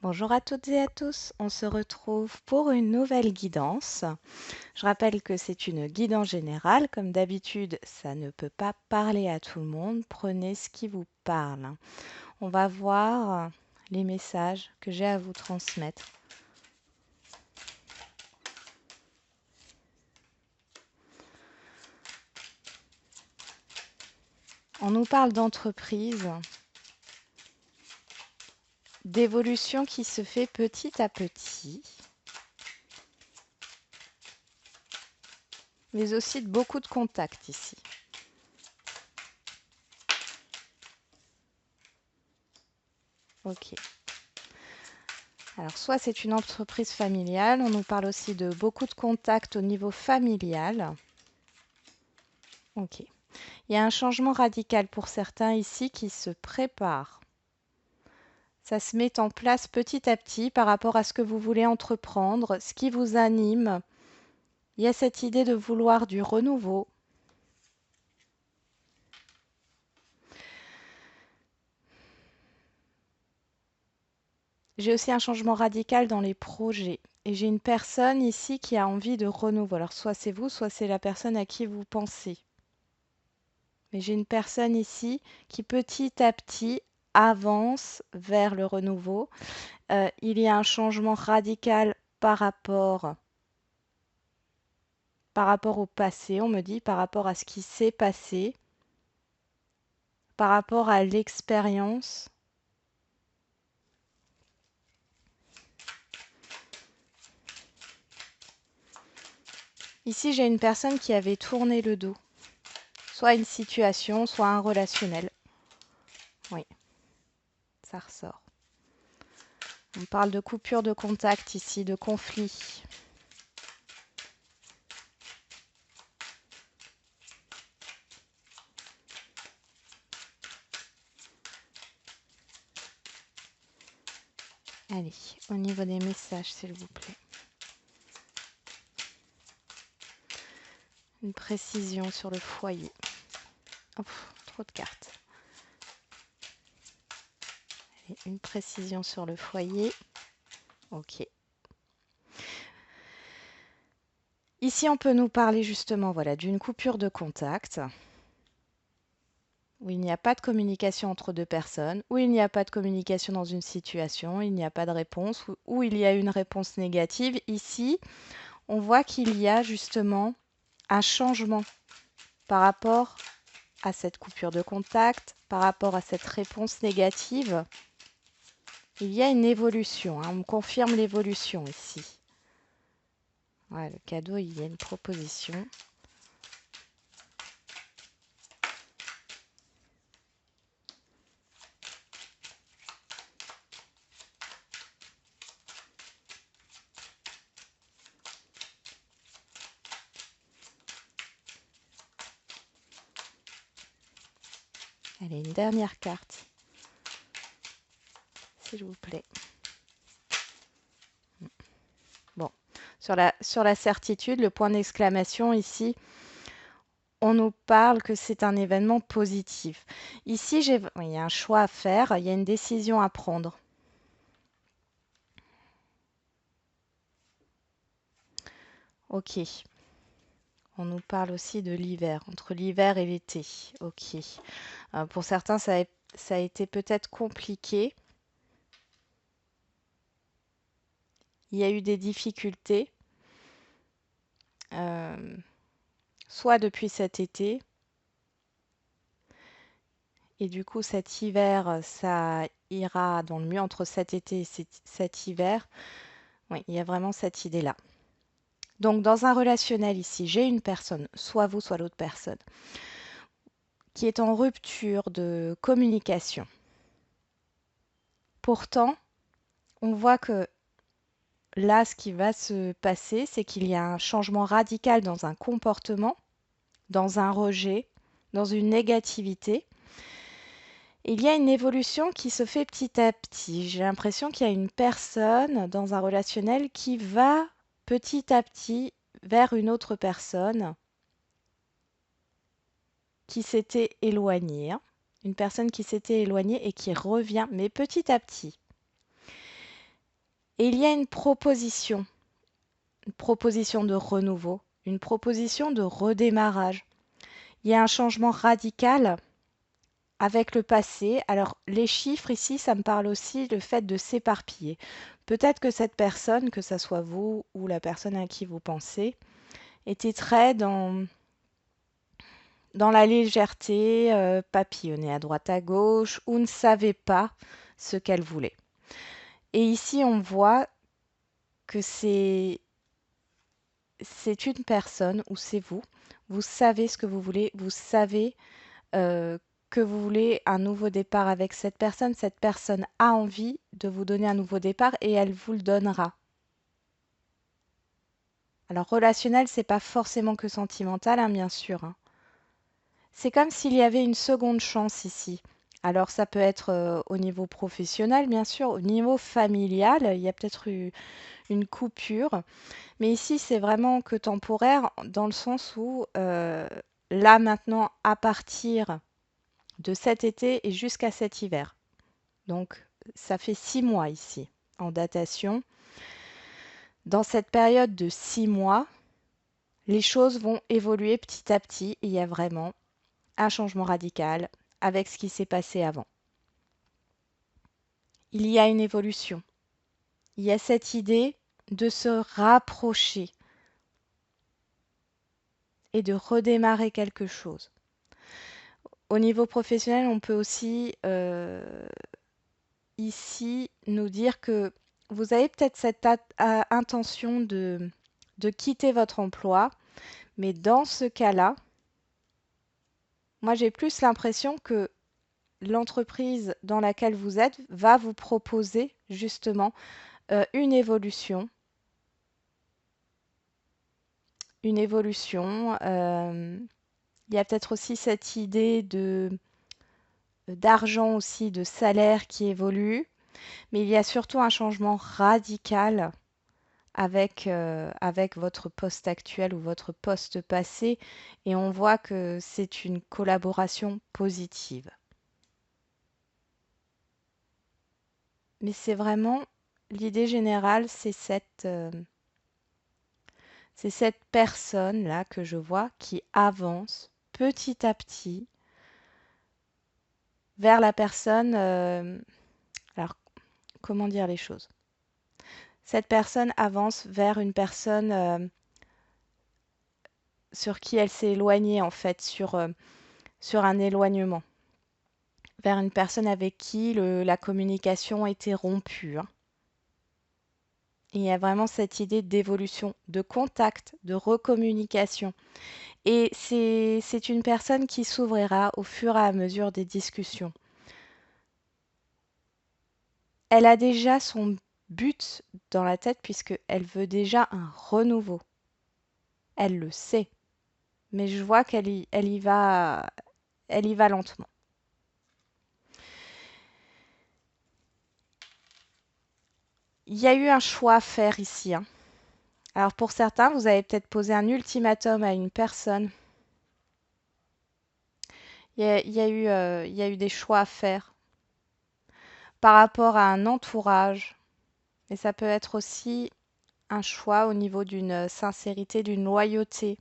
Bonjour à toutes et à tous, on se retrouve pour une nouvelle guidance. Je rappelle que c'est une guidance générale, comme d'habitude, ça ne peut pas parler à tout le monde, prenez ce qui vous parle. On va voir les messages que j'ai à vous transmettre. On nous parle d'entreprise, d'évolution qui se fait petit à petit, mais aussi de beaucoup de contacts ici. Ok. Alors, soit c'est une entreprise familiale, on nous parle aussi de beaucoup de contacts au niveau familial. Ok. Il y a un changement radical pour certains ici qui se prépare. Ça se met en place petit à petit par rapport à ce que vous voulez entreprendre, ce qui vous anime. Il y a cette idée de vouloir du renouveau. J'ai aussi un changement radical dans les projets. Et j'ai une personne ici qui a envie de renouveau. Alors soit c'est vous, soit c'est la personne à qui vous pensez. Mais j'ai une personne ici qui petit à petit avance vers le renouveau. Il y a un changement radical par rapport au passé, on me dit, par rapport à ce qui s'est passé, par rapport à l'expérience. Ici, j'ai une personne qui avait tourné le dos, soit à une situation, soit à un relationnel. Oui, ça ressort. On parle de coupure de contact ici, de conflit. Allez, au niveau des messages, s'il vous plaît. Une précision sur le foyer. Oh, trop de cartes. Allez, une précision sur le foyer. Ok. Ici, on peut nous parler justement voilà, d'une coupure de contact, où il n'y a pas de communication entre deux personnes, où il n'y a pas de communication dans une situation, il n'y a pas de réponse, où il y a une réponse négative. Ici, on voit qu'il y a justement un changement par rapport à cette coupure de contact, par rapport à cette réponse négative. Il y a une évolution, hein, on me confirme l'évolution ici. Ouais, le cadeau, il y a une proposition. Allez, une dernière carte, s'il vous plaît. Bon, sur la certitude, le point d'exclamation ici, on nous parle que c'est un événement positif. Ici, il y a un choix à faire, il y a une décision à prendre. Ok. On nous parle aussi de l'hiver, entre l'hiver et l'été. Ok. Pour certains, ça a été peut-être compliqué. Il y a eu des difficultés, soit depuis cet été, et du coup cet hiver, ça ira dans le mieux entre cet été et cet hiver. Oui, il y a vraiment cette idée-là. Donc dans un relationnel ici, j'ai une personne, soit vous, soit l'autre personne, qui est en rupture de communication. Pourtant, on voit que là, ce qui va se passer, c'est qu'il y a un changement radical dans un comportement, dans un rejet, dans une négativité. Il y a une évolution qui se fait petit à petit. J'ai l'impression qu'il y a une personne dans un relationnel qui va petit à petit vers une autre personne qui s'était éloignée, hein. Une personne qui s'était éloignée et qui revient, mais petit à petit. Et il y a une proposition de renouveau, une proposition de redémarrage. Il y a un changement radical avec le passé. Alors, les chiffres ici, ça me parle aussi le fait de s'éparpiller. Peut-être que cette personne, que ça soit vous ou la personne à qui vous pensez, était très dans la légèreté, papillonnait à droite à gauche ou ne savait pas ce qu'elle voulait. Et ici, on voit que c'est une personne ou c'est vous. Vous savez ce que vous voulez, vous savez euh, que vous voulez un nouveau départ avec cette personne. Cette personne a envie de vous donner un nouveau départ et elle vous le donnera. Alors relationnel, c'est pas forcément que sentimental, hein, bien sûr, hein. C'est comme s'il y avait une seconde chance ici. Alors ça peut être au niveau professionnel, bien sûr, au niveau familial, il y a peut-être eu une coupure. Mais ici, c'est vraiment que temporaire, dans le sens où là maintenant, à partir de cet été et jusqu'à cet hiver. Donc, ça fait 6 mois ici en datation. Dans cette période de 6 mois, les choses vont évoluer petit à petit. Il y a vraiment un changement radical avec ce qui s'est passé avant. Il y a une évolution. Il y a cette idée de se rapprocher et de redémarrer quelque chose. Au niveau professionnel, on peut aussi ici nous dire que vous avez peut-être cette intention de quitter votre emploi, mais dans ce cas-là, moi j'ai plus l'impression que l'entreprise dans laquelle vous êtes va vous proposer justement une évolution. Une évolution. Il y a peut-être aussi cette idée d'argent aussi, de salaire qui évolue, mais il y a surtout un changement radical avec votre poste actuel ou votre poste passé, et on voit que c'est une collaboration positive. Mais c'est vraiment l'idée générale, c'est cette personne-là que je vois qui avance petit à petit vers la personne. Alors, comment dire les choses? Cette personne avance vers une personne sur qui elle s'est éloignée, en fait, sur un éloignement, vers une personne avec qui la communication était rompue, hein. Il y a vraiment cette idée d'évolution, de contact, de recommunication. Et c'est une personne qui s'ouvrira au fur et à mesure des discussions. Elle a déjà son but dans la tête puisqu'elle veut déjà un renouveau. Elle le sait, mais je vois elle y va lentement. Il y a eu un choix à faire ici, hein. Alors pour certains, vous avez peut-être posé un ultimatum à une personne. Il y a eu des choix à faire par rapport à un entourage. Et ça peut être aussi un choix au niveau d'une sincérité, d'une loyauté.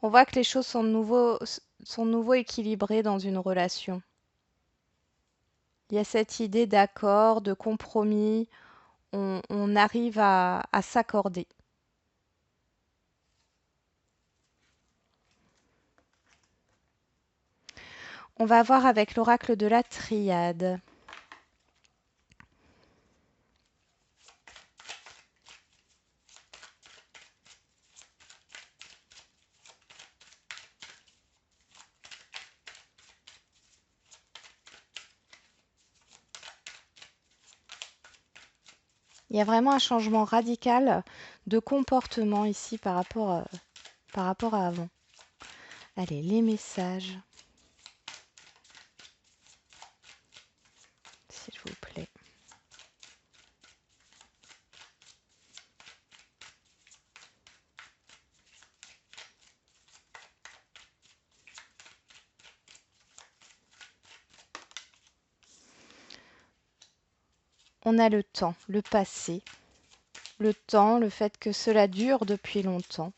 On voit que les choses sont nouveau équilibrées dans une relation. Il y a cette idée d'accord, de compromis. On arrive à s'accorder. On va voir avec l'oracle de la triade. Il y a vraiment un changement radical de comportement ici par rapport à avant. Allez, les messages, s'il vous plaît. On a le temps, le passé, le temps, le fait que cela dure depuis longtemps.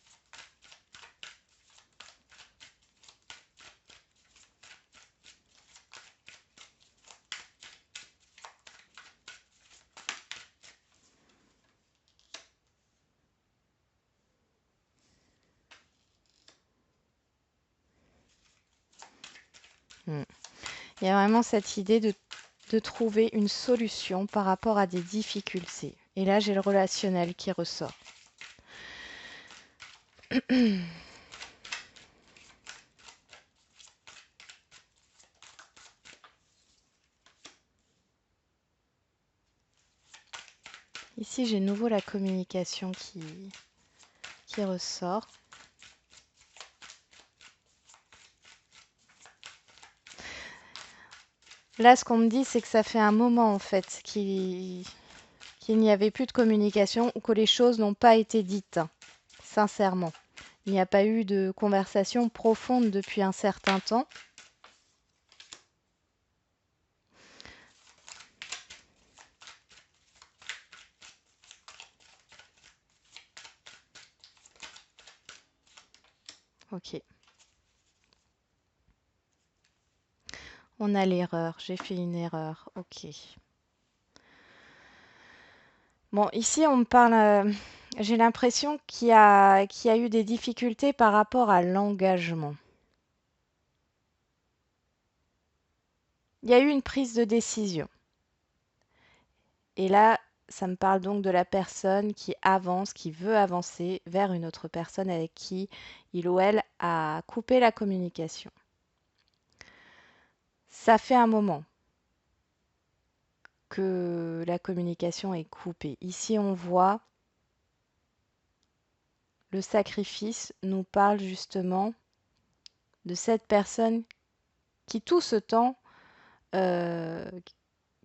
Hmm. Il y a vraiment cette idée de trouver une solution par rapport à des difficultés. Et là, j'ai le relationnel qui ressort. Ici, j'ai de nouveau la communication qui ressort. Là, ce qu'on me dit, c'est que ça fait un moment, en fait, qu'il n'y avait plus de communication ou que les choses n'ont pas été dites, sincèrement. Il n'y a pas eu de conversation profonde depuis un certain temps. Ok. On a l'erreur. J'ai fait une erreur. Ok. Bon, ici, on me parle. J'ai l'impression qu'il y a eu des difficultés par rapport à l'engagement. Il y a eu une prise de décision. Et là, ça me parle donc de la personne qui avance, qui veut avancer vers une autre personne avec qui il ou elle a coupé la communication. Ça fait un moment que la communication est coupée. Ici, on voit le sacrifice nous parle justement de cette personne qui tout ce temps, euh,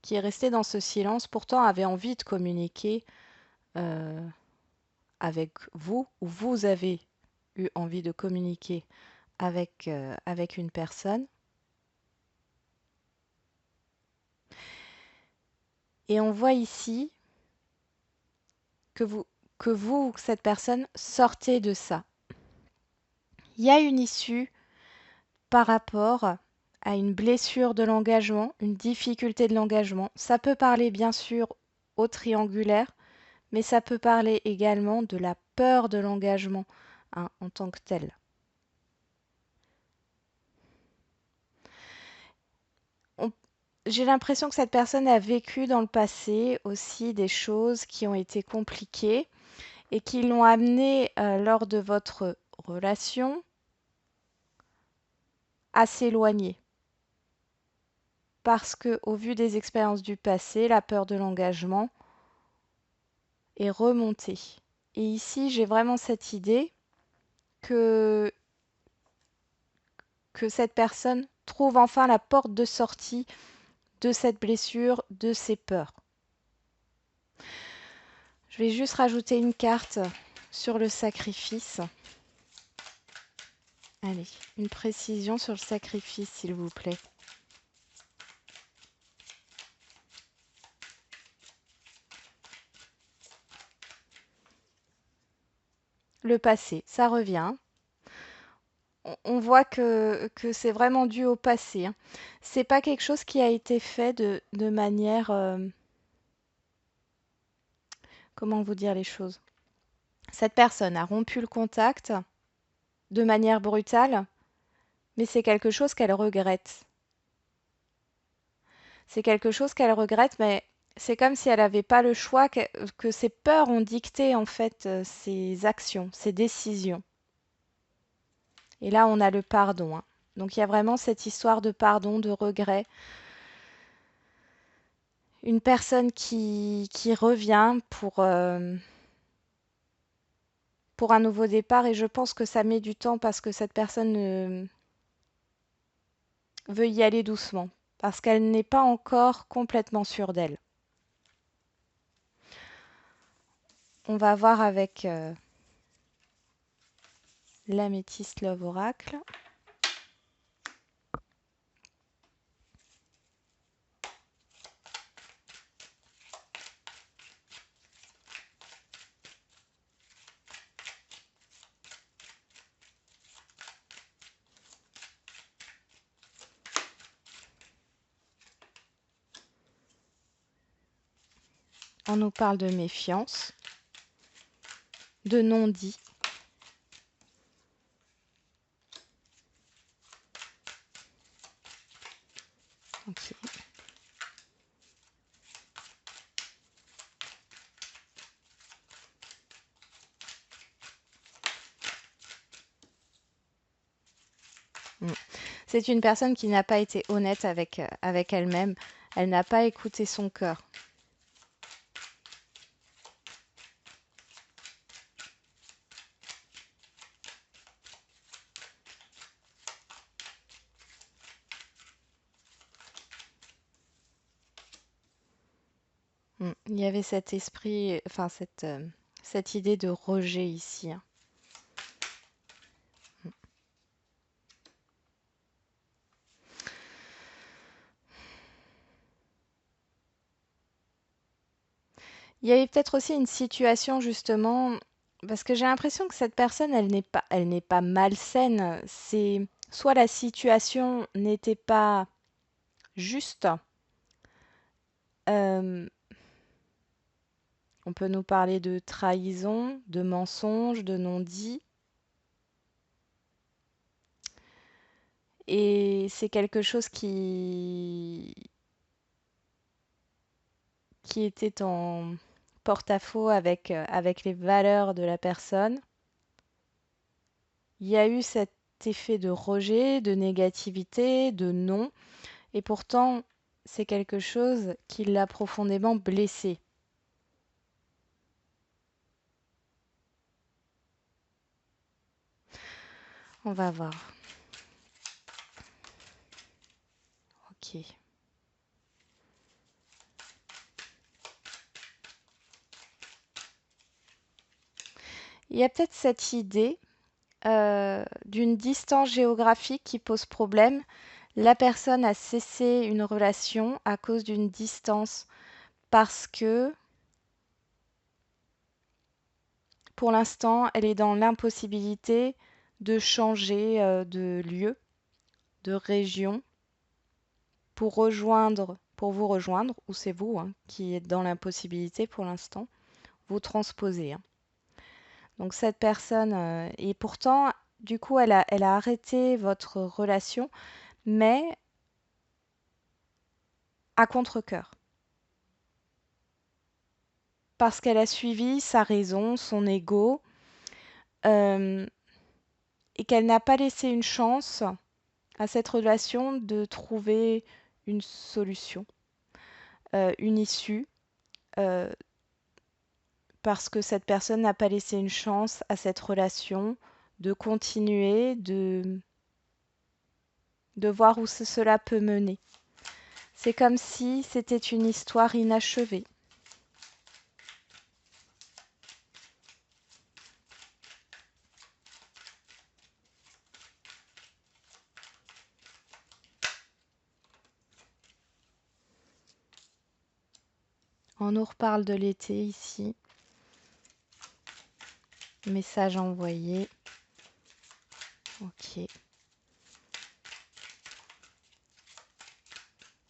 qui est restée dans ce silence, pourtant avait envie de communiquer euh, avec vous, ou vous avez eu envie de communiquer avec une personne. Et on voit ici que vous, cette personne, sortez de ça. Il y a une issue par rapport à une blessure de l'engagement, une difficulté de l'engagement. Ça peut parler bien sûr au triangulaire, mais ça peut parler également de la peur de l'engagement hein, en tant que tel. J'ai l'impression que cette personne a vécu dans le passé aussi des choses qui ont été compliquées et qui l'ont amené lors de votre relation à s'éloigner. Parce que, au vu des expériences du passé, la peur de l'engagement est remontée. Et ici, j'ai vraiment cette idée que, que cette personne trouve enfin la porte de sortie de cette blessure, de ces peurs. Je vais juste rajouter une carte sur le sacrifice. Allez, une précision sur le sacrifice, s'il vous plaît. Le passé, ça revient. On voit que c'est vraiment dû au passé. Hein. C'est pas quelque chose qui a été fait de manière... comment vous dire les choses? Cette personne a rompu le contact de manière brutale, mais c'est quelque chose qu'elle regrette. C'est quelque chose qu'elle regrette, mais c'est comme si elle n'avait pas le choix, que ses peurs ont dicté en fait ses actions, ses décisions. Et là, on a le pardon. Hein. Donc il y a vraiment cette histoire de pardon, de regret. Une personne qui revient pour un nouveau départ et je pense que ça met du temps parce que cette personne veut y aller doucement, parce qu'elle n'est pas encore complètement sûre d'elle. On va voir avec l'améthyste Love Oracle. On nous parle de méfiance, de non-dit. Ok. C'est une personne qui n'a pas été honnête avec elle-même. Elle n'a pas écouté son cœur. Il y avait cet esprit, enfin cette idée de rejet ici, hein. Il y avait peut-être aussi une situation justement, parce que j'ai l'impression que cette personne, elle n'est pas malsaine. C'est soit la situation n'était pas juste. euh, on peut nous parler de trahison, de mensonge, de non-dit. Et c'est quelque chose qui était en porte-à-faux avec les valeurs de la personne. Il y a eu cet effet de rejet, de négativité, de non, et pourtant, c'est quelque chose qui l'a profondément blessé. On va voir. Ok. Il y a peut-être cette idée d'une distance géographique qui pose problème. La personne a cessé une relation à cause d'une distance parce que pour l'instant, elle est dans l'impossibilité de changer de lieu, de région pour vous rejoindre, ou c'est vous hein, qui êtes dans l'impossibilité pour l'instant, vous transposez, hein. Donc cette personne, et pourtant, du coup, elle a arrêté votre relation, mais à contre-cœur. Parce qu'elle a suivi sa raison, son ego, euh, et qu'elle n'a pas laissé une chance à cette relation de trouver une solution, une issue, euh, parce que cette personne n'a pas laissé une chance à cette relation de continuer, de voir où cela peut mener. C'est comme si c'était une histoire inachevée. On nous reparle de l'été ici. Message envoyé. Ok.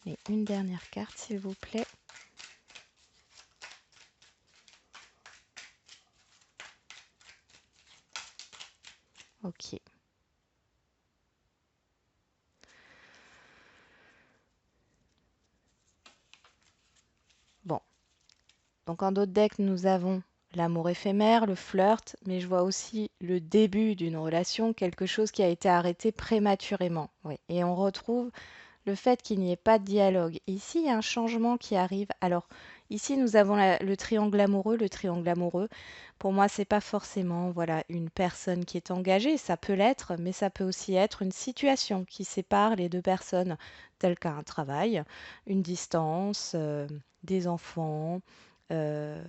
Et une dernière carte, s'il vous plaît. Ok. Bon. Donc en d'autres decks, nous avons l'amour éphémère, le flirt, mais je vois aussi le début d'une relation, quelque chose qui a été arrêté prématurément. Oui. Et on retrouve le fait qu'il n'y ait pas de dialogue. Ici, il y a un changement qui arrive. Alors, ici, nous avons le triangle amoureux. Le triangle amoureux, pour moi, c'est pas forcément voilà, une personne qui est engagée. Ça peut l'être, mais ça peut aussi être une situation qui sépare les deux personnes, telle qu'un travail, une distance, des enfants, euh,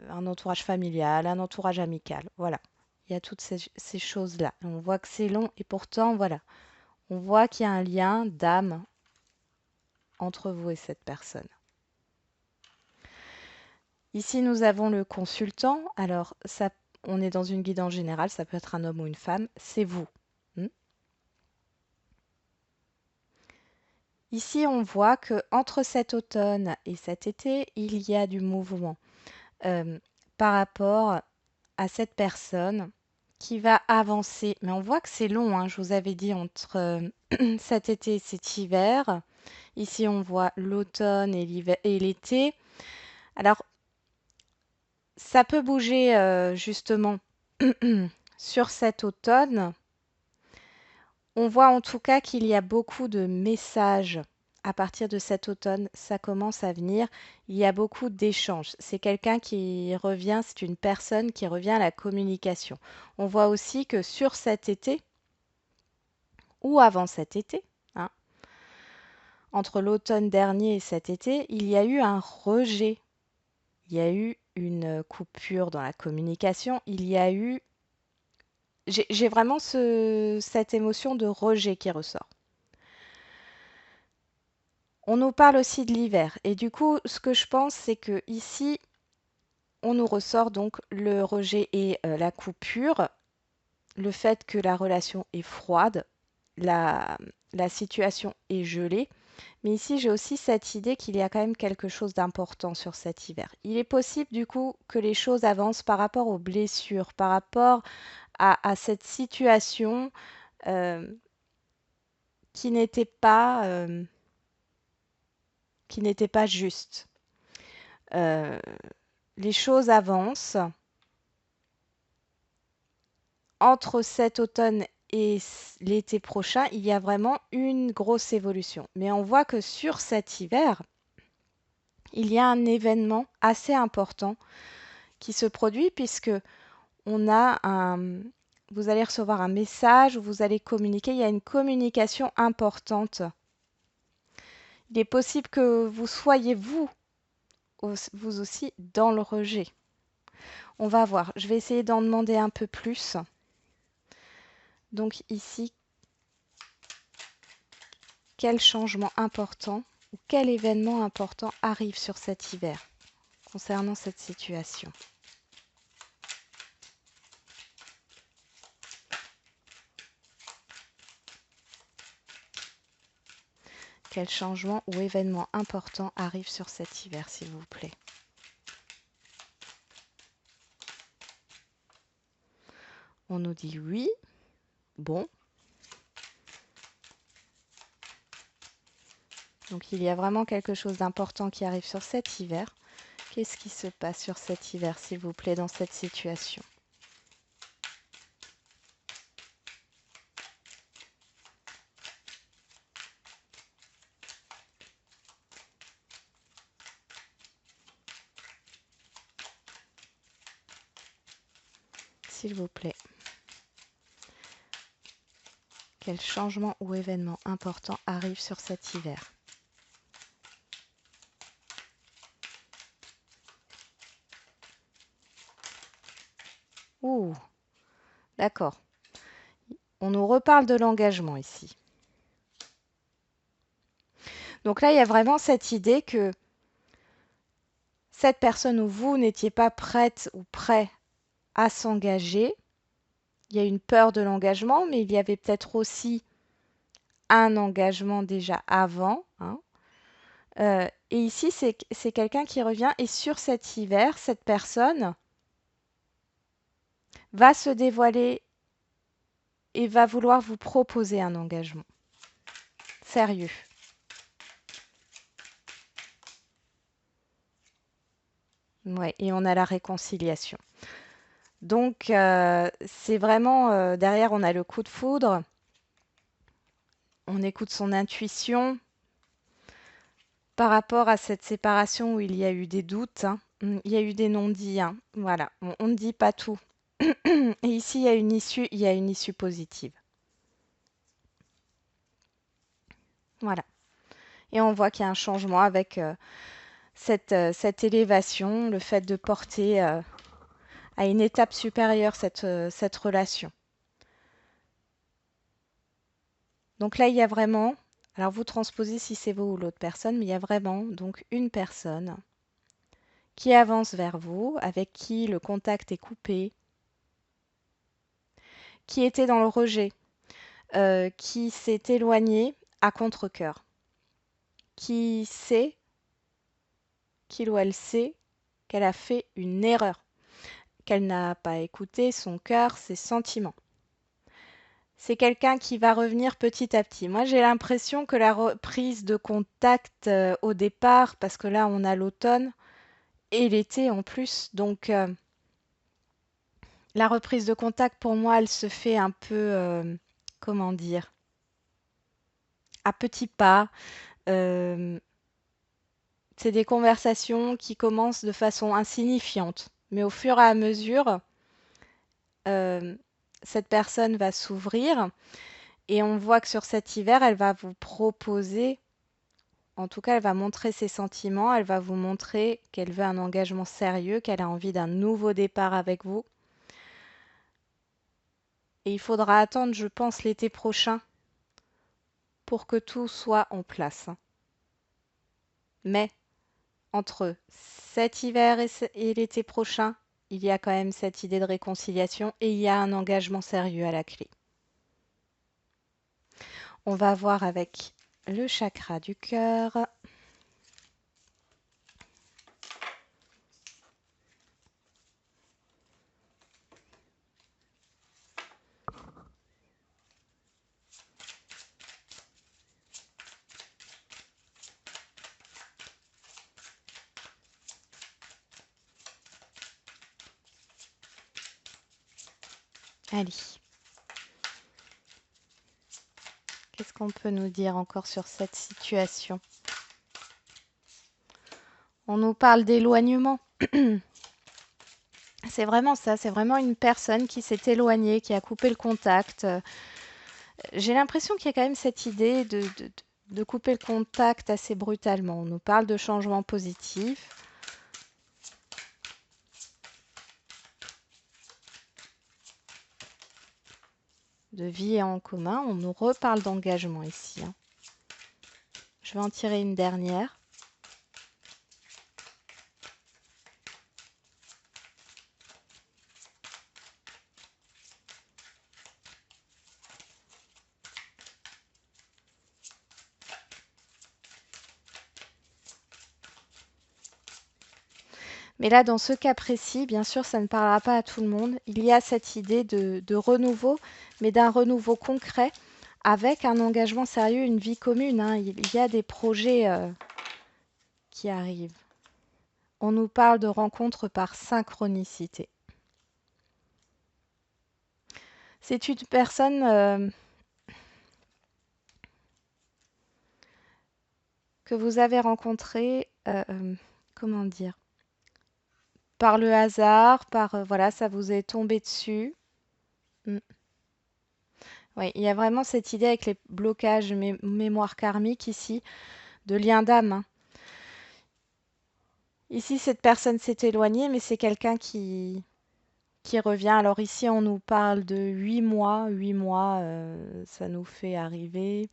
un entourage familial, un entourage amical. Voilà. Il y a toutes ces choses-là. On voit que c'est long et pourtant, voilà. On voit qu'il y a un lien d'âme entre vous et cette personne. Ici, nous avons le consultant. Alors, ça, on est dans une guidance générale, ça peut être un homme ou une femme, c'est vous. Hmm. Ici, on voit que entre cet automne et cet été, il y a du mouvement par rapport à cette personne qui va avancer. Mais on voit que c'est long, hein, je vous avais dit, entre cet été et cet hiver. Ici, on voit l'automne et l'hiver et l'été. Alors, ça peut bouger justement sur cet automne. On voit en tout cas qu'il y a beaucoup de messages à partir de cet automne. Ça commence à venir. Il y a beaucoup d'échanges. C'est quelqu'un qui revient, c'est une personne qui revient à la communication. On voit aussi que sur cet été, ou avant cet été, hein, entre l'automne dernier et cet été, il y a eu un rejet. Il y a eu une coupure dans la communication. Il y a eu... J'ai vraiment cette émotion de rejet qui ressort. On nous parle aussi de l'hiver. Et du coup, ce que je pense, c'est que ici, on nous ressort donc le rejet et la coupure, le fait que la relation est froide, la, la situation est gelée. Mais ici, j'ai aussi cette idée qu'il y a quand même quelque chose d'important sur cet hiver. Il est possible du coup que les choses avancent par rapport aux blessures, par rapport à cette situation euh, qui n'était pas, qui n'était pas juste. Euh, les choses avancent. Entre cet automne et l'été prochain, il y a vraiment une grosse évolution. Mais on voit que sur cet hiver, il y a un événement assez important qui se produit puisque on a un, vous allez recevoir un message, vous allez communiquer, il y a une communication importante. Il est possible que vous soyez vous aussi dans le rejet. On va voir, je vais essayer d'en demander un peu plus. Donc ici, quel changement important ou quel événement important arrive sur cet hiver concernant cette situation? Quel changement ou événement important arrive sur cet hiver, s'il vous plaît? On nous dit oui. Bon. Donc il y a vraiment quelque chose d'important qui arrive sur cet hiver. Qu'est-ce qui se passe sur cet hiver, s'il vous plaît, dans cette situation? S'il vous plaît. Quel changement ou événement important arrive sur cet hiver? Ouh, d'accord. On nous reparle de l'engagement ici. Donc là, il y a vraiment cette idée que cette personne ou vous n'étiez pas prête ou prêt à s'engager. Il y a une peur de l'engagement, mais il y avait peut-être aussi un engagement déjà avant, hein. Et ici, c'est quelqu'un qui revient et sur cet hiver, cette personne va se dévoiler et va vouloir vous proposer un engagement sérieux. Ouais, et on a la réconciliation. Donc, c'est vraiment, derrière, on a le coup de foudre, on écoute son intuition par rapport à cette séparation où il y a eu des doutes, hein. Il y a eu des non-dits, hein. Voilà, on ne dit pas tout. Et ici, il y a une issue positive. Voilà. Et on voit qu'il y a un changement avec cette élévation, le fait de porter à une étape supérieure cette relation. Donc là, il y a vraiment, alors vous transposez si c'est vous ou l'autre personne, mais il y a vraiment donc une personne qui avance vers vous, avec qui le contact est coupé, qui était dans le rejet, qui s'est éloigné à contre-cœur. qui sait, qu'il ou elle sait qu'elle a fait une erreur, qu'elle n'a pas écouté son cœur, ses sentiments. C'est quelqu'un qui va revenir petit à petit. Moi, j'ai l'impression que la reprise de contact au départ, parce que là, on a l'automne et l'été en plus, donc la reprise de contact, pour moi, elle se fait un peu, comment dire, à petits pas. Euh, c'est des conversations qui commencent de façon insignifiante, mais au fur et à mesure, euh, cette personne va s'ouvrir et on voit que sur cet hiver, elle va vous proposer, en tout cas, elle va montrer ses sentiments, elle va vous montrer qu'elle veut un engagement sérieux, qu'elle a envie d'un nouveau départ avec vous. Et il faudra attendre, je pense, l'été prochain pour que tout soit en place. Mais entre cet hiver et l'été prochain, il y a quand même cette idée de réconciliation et il y a un engagement sérieux à la clé. On va voir avec le chakra du cœur. Allez, qu'est-ce qu'on peut nous dire encore sur cette situation? On nous parle d'éloignement. C'est vraiment ça, c'est vraiment une personne qui s'est éloignée, qui a coupé le contact. J'ai l'impression qu'il y a quand même cette idée de couper le contact assez brutalement. On nous parle de changement positif. De vie en commun, on nous reparle d'engagement ici. Je vais en tirer une dernière. Mais là, dans ce cas précis, bien sûr, ça ne parlera pas à tout le monde. Il y a cette idée de renouveau, mais d'un renouveau concret avec un engagement sérieux, une vie commune. Il y a des projets qui arrivent. On nous parle de rencontres par synchronicité. C'est une personne que vous avez rencontrée, comment dire, par le hasard, voilà, ça vous est tombé dessus. Mm. Oui, il y a vraiment cette idée avec les blocages mémoire karmique ici, de lien d'âme. Ici, cette personne s'est éloignée, mais c'est quelqu'un qui revient. Alors ici, on nous parle de 8 mois. 8 mois, ça nous fait arriver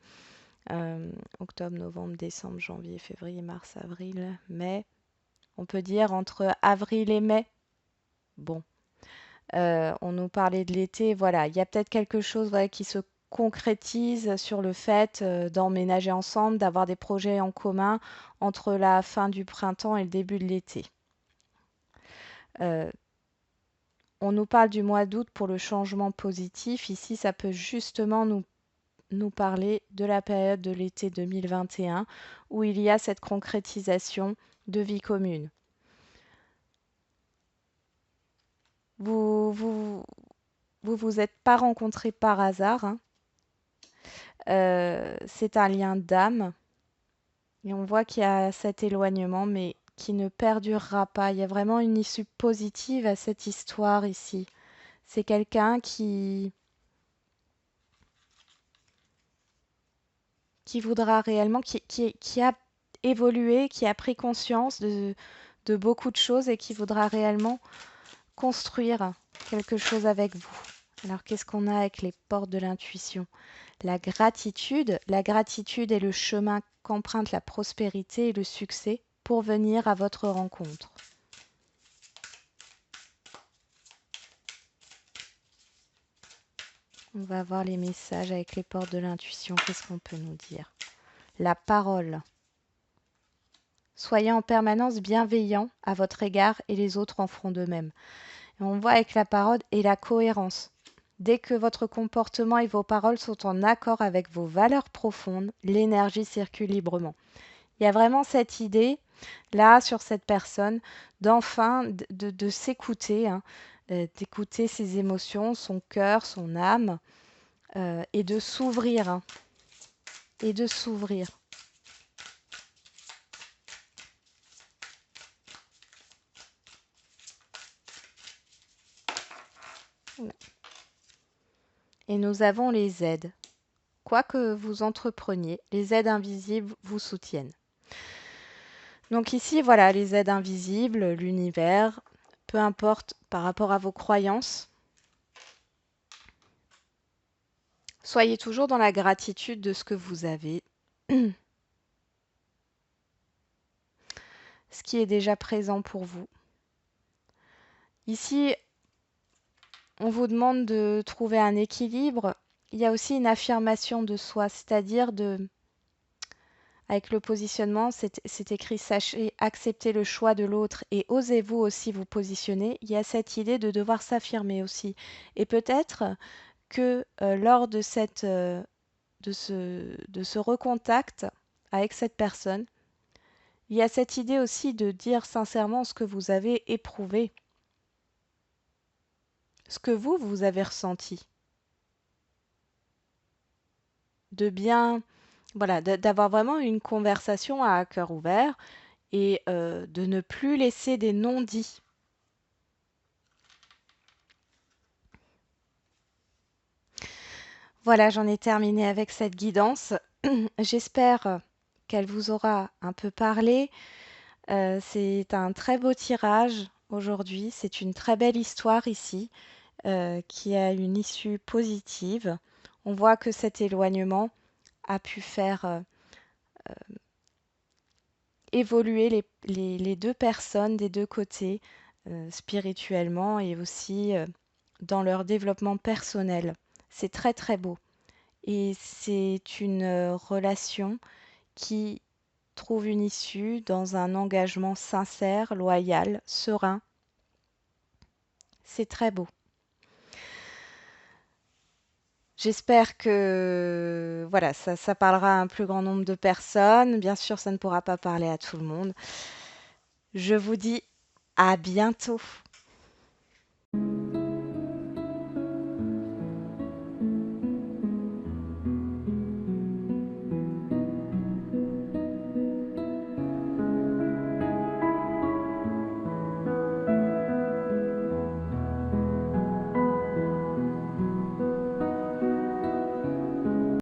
octobre, novembre, décembre, janvier, février, mars, avril, mai. On peut dire entre avril et mai. Bon, on nous parlait de l'été. Voilà, il y a peut-être quelque chose qui se concrétise sur le fait d'emménager ensemble, d'avoir des projets en commun entre la fin du printemps et le début de l'été. Euh, on nous parle du mois d'août pour le changement positif. Ici, ça peut justement nous parler de la période de l'été 2021 où il y a cette concrétisation de vie commune. Vous êtes pas rencontrés par hasard. C'est un lien d'âme. Et on voit qu'il y a cet éloignement, mais qui ne perdurera pas. Il y a vraiment une issue positive à cette histoire ici. C'est quelqu'un qui voudra réellement, qui a évolué, qui a pris conscience de beaucoup de choses et qui voudra réellement construire quelque chose avec vous. Alors qu'est-ce qu'on a avec les portes de l'intuition? La gratitude est le chemin qu'emprunte la prospérité et le succès pour venir à votre rencontre. On va voir les messages avec les portes de l'intuition. Qu'est-ce qu'on peut nous dire? La parole. Soyez en permanence bienveillant à votre égard et les autres en feront de même. Et on voit avec la parole et la cohérence. Dès que votre comportement et vos paroles sont en accord avec vos valeurs profondes, l'énergie circule librement. Il y a vraiment cette idée, là, sur cette personne, d'enfin de s'écouter, hein, d'écouter ses émotions, son cœur, son âme, et de s'ouvrir, hein, et de s'ouvrir. Et nous avons les aides. Quoi que vous entrepreniez, les aides invisibles vous soutiennent. Donc ici, voilà, les aides invisibles, l'univers, peu importe par rapport à vos croyances, soyez toujours dans la gratitude de ce que vous avez, ce qui est déjà présent pour vous. Ici, on vous demande de trouver un équilibre. Il y a aussi une affirmation de soi, c'est-à-dire avec le positionnement, c'est écrit sachez accepter le choix de l'autre et osez-vous aussi vous positionner. Il y a cette idée de devoir s'affirmer aussi. Et peut-être que lors de ce recontact avec cette personne, il y a cette idée aussi de dire sincèrement ce que vous avez éprouvé, ce que vous avez ressenti, de bien, voilà, d'avoir vraiment une conversation à cœur ouvert et de ne plus laisser des non-dits. Voilà, j'en ai terminé avec cette guidance. J'espère qu'elle vous aura un peu parlé. C'est un très beau tirage aujourd'hui. C'est une très belle histoire ici qui a une issue positive. On voit que cet éloignement a pu faire évoluer les deux personnes des deux côtés, spirituellement et aussi dans leur développement personnel. C'est très très beau. Et c'est une relation qui trouve une issue dans un engagement sincère, loyal, serein. C'est très beau. J'espère que voilà, ça parlera à un plus grand nombre de personnes. Bien sûr, ça ne pourra pas parler à tout le monde. Je vous dis à bientôt.